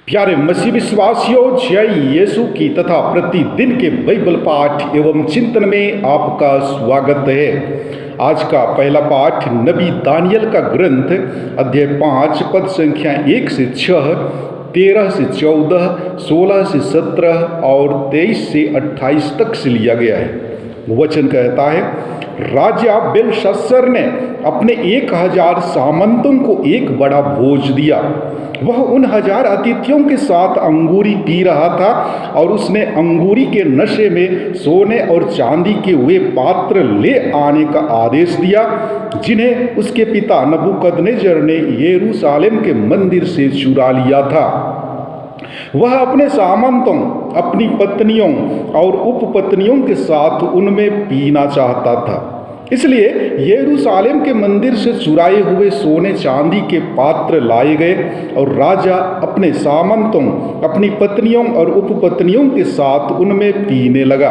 प्यारे मसीह विश्वासियों, जय यीशु की तथा प्रतिदिन के बाइबल पाठ एवं चिंतन में आपका स्वागत है। आज का पहला पाठ नबी दानियल का ग्रंथ अध्याय 5 पद संख्या 1 से 6, 13 से 14, 16 से 17 और 23 से 28 तक से लिया गया है। वचन कहता है, राजा बेलशस्सर ने अपने 1000 सामंतों को एक बड़ा भोज दिया। वह उन 1000 अतिथियों के साथ अंगूरी पी रहा था और उसने अंगूरी के नशे में सोने और चांदी के वे पात्र ले आने का आदेश दिया जिन्हें उसके पिता नबूकदनेस्सर ने यरूशलेम के मंदिर से चुरा लिया था। वह अपने सामंतों, अपनी पत्नियों और उपपत्नियों के साथ उनमें पीना चाहता था। इसलिए यरूशलेम के मंदिर से चुराए हुए सोने चांदी के पात्र लाए गए और राजा अपने सामंतों, अपनी पत्नियों और उपपत्नियों के साथ उनमें पीने लगा।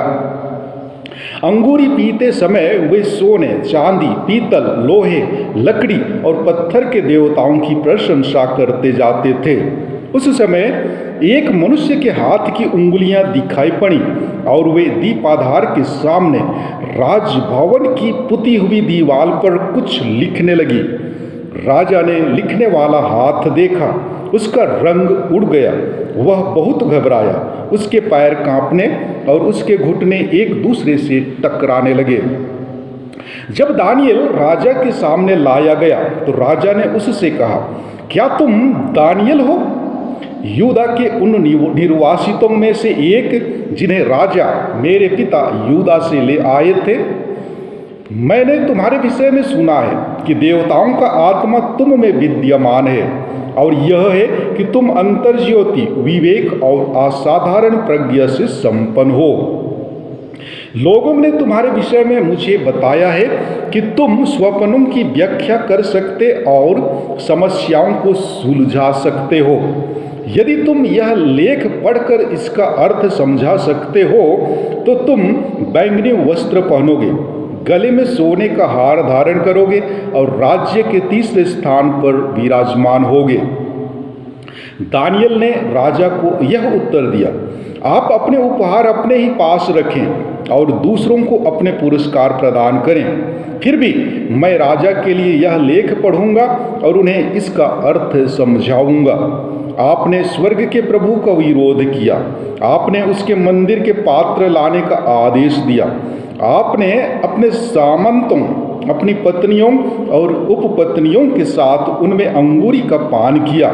अंगूरी पीते समय वे सोने, चांदी, पीतल, लोहे, लकड़ी और पत्थर के देवताओं की प्रशंसा करते जाते थे। उस समय एक मनुष्य के हाथ की उंगलियां दिखाई पड़ी और वे दीपाधार के सामने राजभवन की पुती हुई दीवार पर कुछ लिखने लगी। राजा ने लिखने वाला हाथ देखा, उसका रंग उड़ गया, वह बहुत घबराया, उसके पैर कांपने और उसके घुटने एक दूसरे से टकराने लगे। जब दानियल राजा के सामने लाया गया तो राजा ने उससे कहा, क्या तुम दानियल हो, यूदा के उन निर्वासितों में से एक जिन्हें राजा मेरे पिता यूदा से ले आए थे? मैंने तुम्हारे विषय में सुना है कि देवताओं का आत्मा तुम में विद्यमान है और यह है कि तुम अंतर्ज्योति, विवेक और असाधारण प्रज्ञा से संपन्न हो। लोगों ने तुम्हारे विषय में मुझे बताया है कि तुम स्वप्नों की व्याख्या कर सकते और समस्याओं को सुलझा सकते हो। यदि तुम यह लेख पढ़कर इसका अर्थ समझा सकते हो तो तुम बैंगनी वस्त्र पहनोगे, गले में सोने का हार धारण करोगे और राज्य के तीसरे स्थान पर विराजमान होगे। दानियल ने राजा को यह उत्तर दिया, आप अपने उपहार अपने ही पास रखें और दूसरों को अपने पुरस्कार प्रदान करें। फिर भी मैं राजा के लिए यह लेख पढ़ूंगा और उन्हें इसका अर्थ समझाऊंगा। आपने स्वर्ग के प्रभु का विरोध किया, आपने उसके मंदिर के पात्र लाने का आदेश दिया, आपने अपने सामंतों, अपनी पत्नियों और उपपत्नियों के साथ उनमें अंगूरी का पान किया।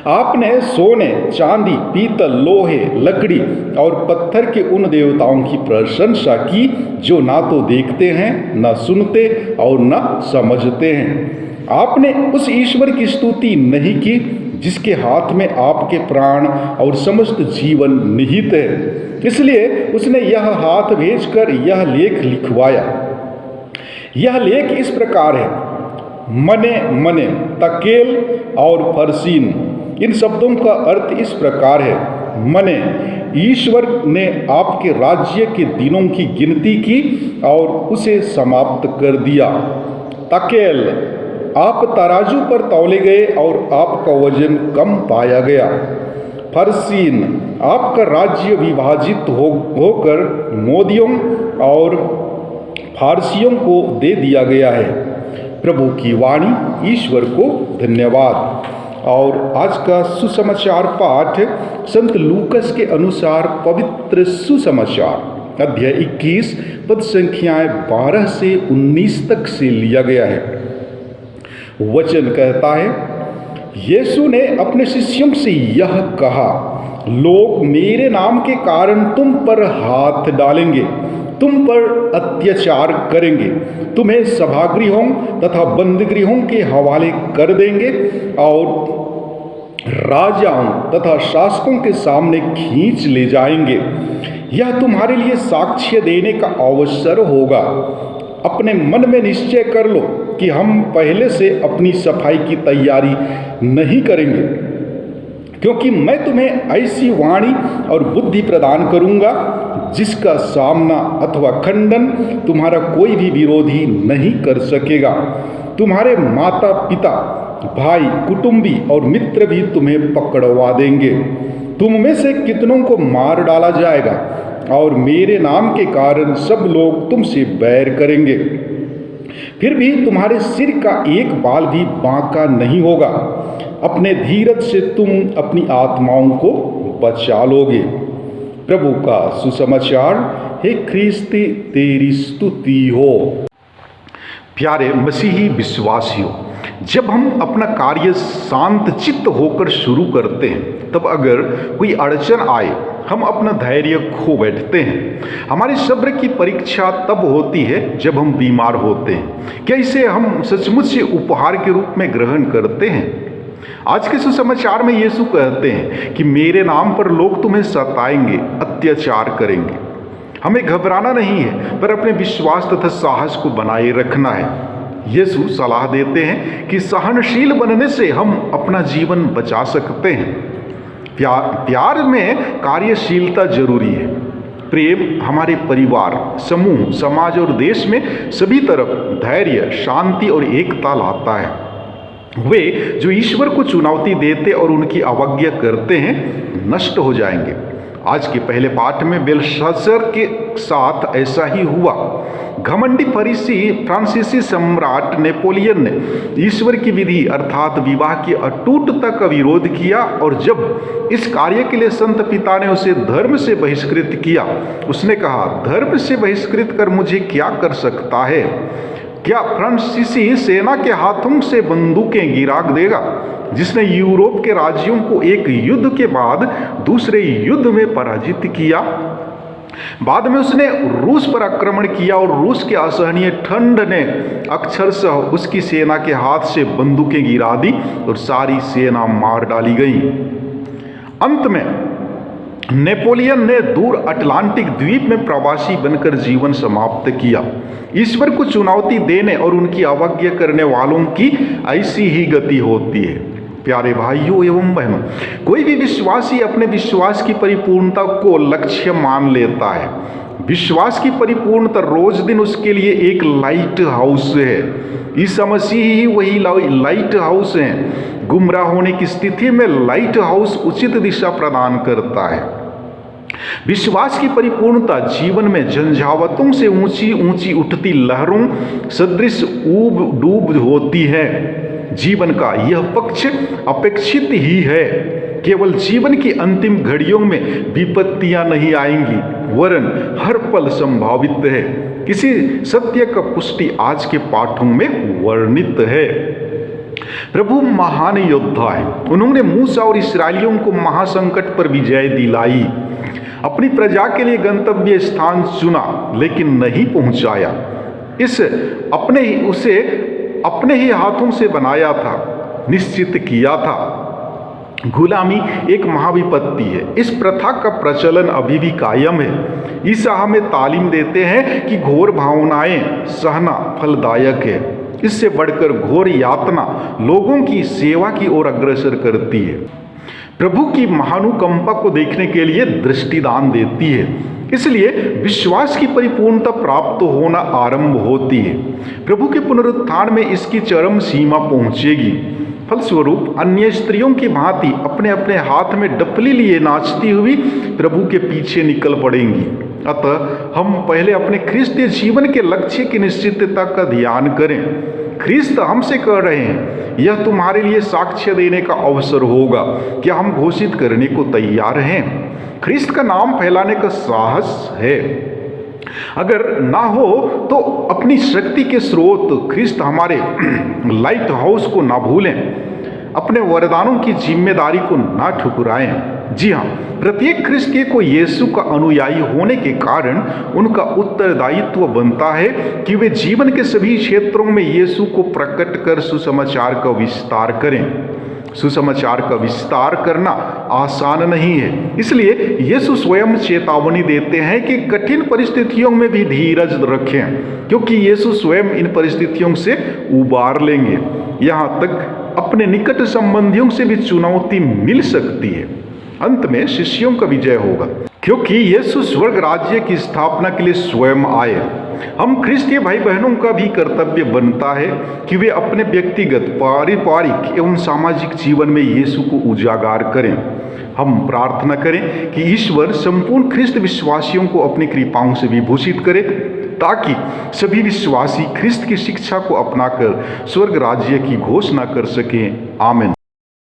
आपने सोने, चांदी, पीतल, लोहे, लकड़ी और पत्थर के उन देवताओं की प्रशंसा की जो ना तो देखते हैं, ना सुनते और ना समझते हैं। आपने उस ईश्वर की स्तुति नहीं की जिसके हाथ में आपके प्राण और समस्त जीवन निहित है। इसलिए उसने यह हाथ भेजकर यह लेख लिखवाया। यह लेख इस प्रकार है, मने मने, तकेल और फरसीन। इन शब्दों का अर्थ इस प्रकार है, मने, ईश्वर ने आपके राज्य के दिनों की गिनती की और उसे समाप्त कर दिया। तकेल, आप तराजू पर तौले गए और आपका वजन कम पाया गया। फरसीन, आपका राज्य विभाजित होकर मोदियों और फारसियों को दे दिया गया है। प्रभु की वाणी, ईश्वर को धन्यवाद। और आज का सुसमाचार पाठ संत लूकस के अनुसार पवित्र सुसमाचार अध्याय 21 पद संख्याएं 12 से 19 तक से लिया गया है। वचन कहता है, यीशु ने अपने शिष्यों से यह कहा, लोग मेरे नाम के कारण तुम पर हाथ डालेंगे, तुम पर अत्याचार करेंगे, तुम्हें सभागृहों तथा बंदगृहों के हवाले कर देंगे और राजाओं तथा शासकों के सामने खींच ले जाएंगे। यह तुम्हारे लिए साक्ष्य देने का अवसर होगा। अपने मन में निश्चय कर लो कि हम पहले से अपनी सफाई की तैयारी नहीं करेंगे, क्योंकि मैं तुम्हें ऐसी वाणी और बुद्धि प्रदान करूंगा जिसका सामना अथवा खंडन तुम्हारा कोई भी विरोधी नहीं कर सकेगा। तुम्हारे माता पिता भाई, कुटुंबी और मित्र भी तुम्हें पकड़वा देंगे। तुम में से कितनों को मार डाला जाएगा और मेरे नाम के कारण सब लोग तुमसे बैर करेंगे। फिर भी तुम्हारे सिर का एक बाल भी बांका नहीं होगा। अपने धीरज से तुम अपनी आत्माओं को बचा लोगे। प्रभु का सुसमाचार। हे ख्रिस्ती, तेरी स्तुति हो। प्यारे मसीही विश्वासियों, जब हम अपना कार्य शांत चित्त होकर शुरू करते हैं, तब अगर कोई अड़चन आए, हम अपना धैर्य खो बैठते हैं। हमारी सब्र की परीक्षा तब होती है जब हम बीमार होते हैं। क्या इसे हम सचमुच से उपहार के रूप में ग्रहण करते हैं? आज के सुसमाचार में यीशु कहते हैं कि मेरे नाम पर लोग तुम्हें सताएंगे, अत्याचार करेंगे। हमें घबराना नहीं है, पर अपने विश्वास तथा साहस को बनाए रखना है। यीशु सलाह देते हैं कि सहनशील बनने से हम अपना जीवन बचा सकते हैं। प्यार में कार्यशीलता जरूरी है। प्रेम हमारे परिवार, समूह, समाज और देश में सभी तरफ धैर्य, शांति और एकता लाता है। वे जो ईश्वर को चुनौती देते और उनकी अवज्ञा करते हैं, नष्ट हो जाएंगे। आज के पहले पाठ में बेलशस्सर के साथ ऐसा ही हुआ। घमंडी फरीसी फ्रांसीसी सम्राट नेपोलियन ने ईश्वर की विधि अर्थात विवाह की अटूटता का विरोध किया, और जब इस कार्य के लिए संत पिता ने उसे धर्म से बहिष्कृत किया, उसने कहा, धर्म से बहिष्कृत कर मुझे क्या कर सकता है? क्या फ्रांसीसी सेना के हाथों से बंदूकें गिरा देगा, जिसने यूरोप के राज्यों को एक युद्ध के बाद दूसरे युद्ध में पराजित किया? बाद में उसने रूस पर आक्रमण किया और रूस के असहनीय ठंड ने अक्षरशः उसकी सेना के हाथ से बंदूकें गिरा दी और सारी सेना मार डाली गई। अंत में नेपोलियन ने दूर अटलांटिक द्वीप में प्रवासी बनकर जीवन समाप्त किया। ईश्वर को चुनौती देने और उनकी अवज्ञा करने वालों की ऐसी ही गति होती है। प्यारे भाइयों एवं बहनों, कोई भी विश्वासी अपने विश्वास की परिपूर्णता को लक्ष्य मान लेता है। विश्वास की परिपूर्णता रोज दिन उसके लिए एक लाइट हाउस है। ईसा मसीह ही वही लाइट हाउस है। गुमराह होने की स्थिति में लाइट हाउस उचित दिशा प्रदान करता है। विश्वास की परिपूर्णता जीवन में झंझावतों से ऊंची ऊंची उठती लहरों सदृश ऊब डूब होती है। जीवन का यह पक्ष अपेक्षित ही है। केवल जीवन की अंतिम घड़ियों में विपत्तियां नहीं आएंगी, वरन हर पल संभावित है। किसी सत्य का पुष्टि आज के पाठों में वर्णित है। प्रभु महान योद्धा है। उन्होंने मूसा और इस्राएलियों को महासंकट पर विजय दिलाई। अपनी प्रजा के लिए गंतव्य स्थान चुना, लेकिन नहीं पहुंचाया। उसे अपने ही हाथों से बनाया था, निश्चित किया था। गुलामी एक महाविपत्ति है। इस प्रथा का प्रचलन अभी भी कायम है। ईसा हमें तालीम देते हैं कि घोर भावनाएं सहना फलदायक है। इससे बढ़कर घोर यातना लोगों की सेवा की ओर अग्रसर करती है। प्रभु की महानुकंपा को देखने के लिए दृष्टिदान देती है। इसलिए विश्वास की परिपूर्णता प्राप्त होना आरंभ होती है। प्रभु के पुनरुत्थान में इसकी चरम सीमा पहुंचेगी। फलस्वरूप अन्य स्त्रियों की भांति अपने अपने हाथ में डपली लिए नाचती हुई प्रभु के पीछे निकल पड़ेंगी। अतः हम पहले अपने ख्रिस्तीय जीवन के लक्ष्य की निश्चितता का ध्यान करें। ख्रिस्त हमसे कह रहे हैं, यह तुम्हारे लिए साक्ष्य देने का अवसर होगा। क्या हम घोषित करने को तैयार हैं? ख्रिस्त का नाम फैलाने का साहस है। अगर ना हो तो अपनी शक्ति के स्रोत ख्रिस्त हमारे लाइट हाउस को ना भूलें। अपने वरदानों की जिम्मेदारी को ना ठुकराएं। जी हाँ, प्रत्येक ख्रिस्तीय को यीशु का अनुयायी होने के कारण उनका उत्तरदायित्व बनता है कि वे जीवन के सभी क्षेत्रों में यीशु को प्रकट कर सुसमाचार का विस्तार करें। सुसमाचार का विस्तार करना आसान नहीं है। इसलिए यीशु स्वयं चेतावनी देते हैं कि कठिन परिस्थितियों में भी धीरज रखें, क्योंकि यीशु स्वयं इन परिस्थितियों से उबार लेंगे। यहाँ तक अपने निकट संबंधियों से भी चुनौती मिल सकती है। अंत में शिष्यों का विजय होगा, क्योंकि यीशु स्वर्ग राज्य की स्थापना के लिए स्वयं आए। हम ख्रिस्तीय भाई बहनों का भी कर्तव्य बनता है कि वे अपने व्यक्तिगत, पारिवारिक एवं सामाजिक जीवन में यीशु को उजागर करें। हम प्रार्थना करें कि ईश्वर संपूर्ण ख्रिस्त विश्वासियों को अपनी कृपाओं से विभूषित करे, ताकि सभी विश्वासी ख्रिस्त की शिक्षा को अपनाकर स्वर्ग राज्य की घोषणा कर सकें। आमीन।